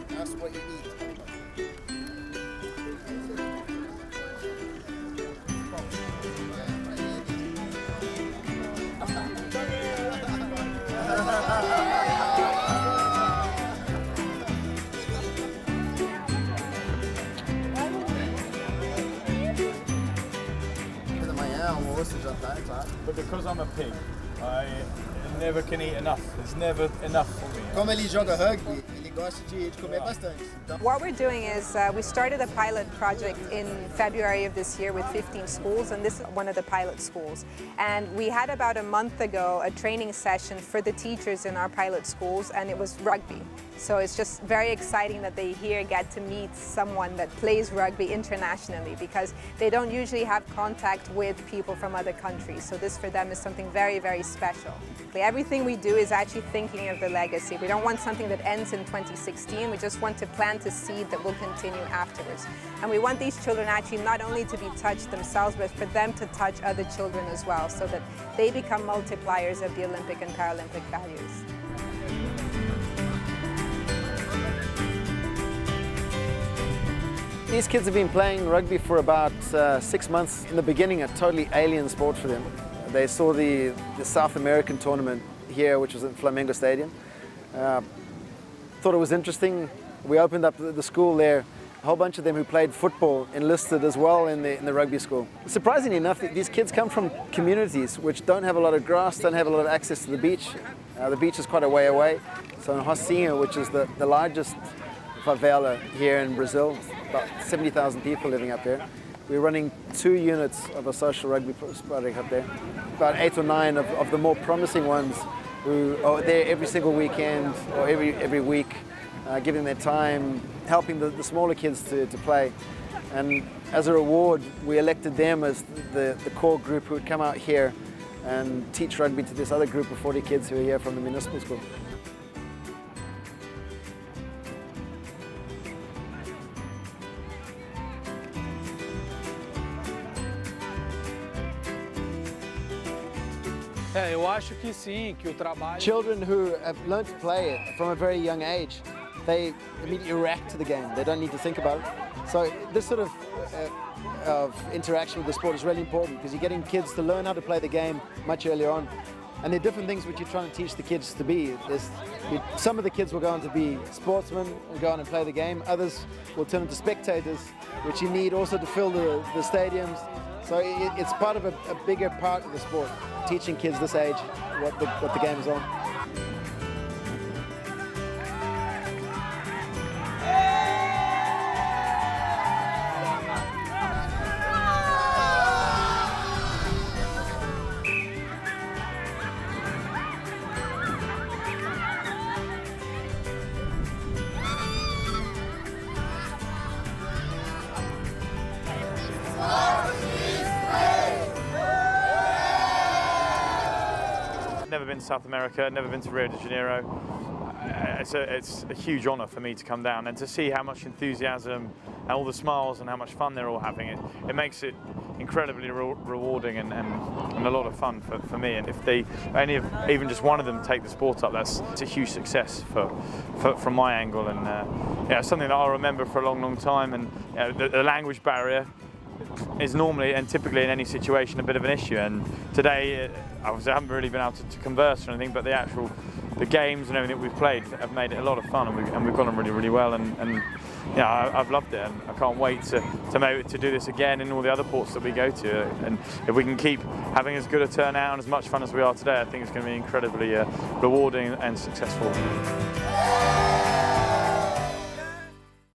That's what you eat. But because I'm a pig, I never can eat enough. There's never enough for me. Como ele joga rugby, ele gosta de comer bastante. What we're doing is we started a pilot project in February of this year with 15 schools, and this is one of the pilot schools. And we had about a month ago a training session for the teachers in our pilot schools, and it was rugby. So it's just very exciting that they here get to meet someone that plays rugby internationally, because they don't usually have contact with people from other countries. So this for them is something very, very special. Everything we do is actually thinking of the legacy. We don't want something that ends in 2016. We just want to plant a seed that will continue afterwards. And we want these children actually not only to be touched themselves, but for them to touch other children as well, so that they become multipliers of the Olympic and Paralympic values. These kids have been playing rugby for about 6 months. In the beginning, a totally alien sport for them. They saw the South American tournament here, which was at Flamengo Stadium. Thought it was interesting. We opened up the school there. A whole bunch of them who played football enlisted as well in the rugby school. Surprisingly enough, these kids come from communities which don't have a lot of grass, don't have a lot of access to the beach. The beach is quite a way away. So in Rocinha, which is the largest favela here in Brazil, about 70,000 people living up there. We're running 2 units of a social rugby project up there. About 8 or 9 of the more promising ones who are there every single weekend or every week, giving their time, helping the smaller kids to play. And as a reward, we elected them as the core group who would come out here and teach rugby to this other group of 40 kids who are here from the municipal school. Children who have learned to play it from a very young age, they immediately react to the game. They don't need to think about it. So this sort of interaction with the sport is really important, because you're getting kids to learn how to play the game much earlier on. And there are different things which you're trying to teach the kids to be. Some of the kids will go on to be sportsmen and go on and play the game. Others will turn into spectators, which you need also to fill the stadiums. So it's part of a bigger part of the sport, teaching kids this age what the game is on. Never been to South America, never been to Rio de Janeiro. It's a huge honour for me to come down and to see how much enthusiasm and all the smiles and how much fun they're all having. It makes it incredibly rewarding and a lot of fun for me. And if even just one of them take the sport up, it's a huge success from my angle. And yeah, it's something that I'll remember for a long, long time. And the language barrier is normally and typically in any situation a bit of an issue, and today obviously I haven't really been able to converse or anything, but the games and everything we've played have made it a lot of fun, and we've gone on really, really well, and yeah, I've loved it, and I can't wait to do this again in all the other ports that we go to. And if we can keep having as good a turnout and as much fun as we are today, I think it's going to be incredibly rewarding and successful.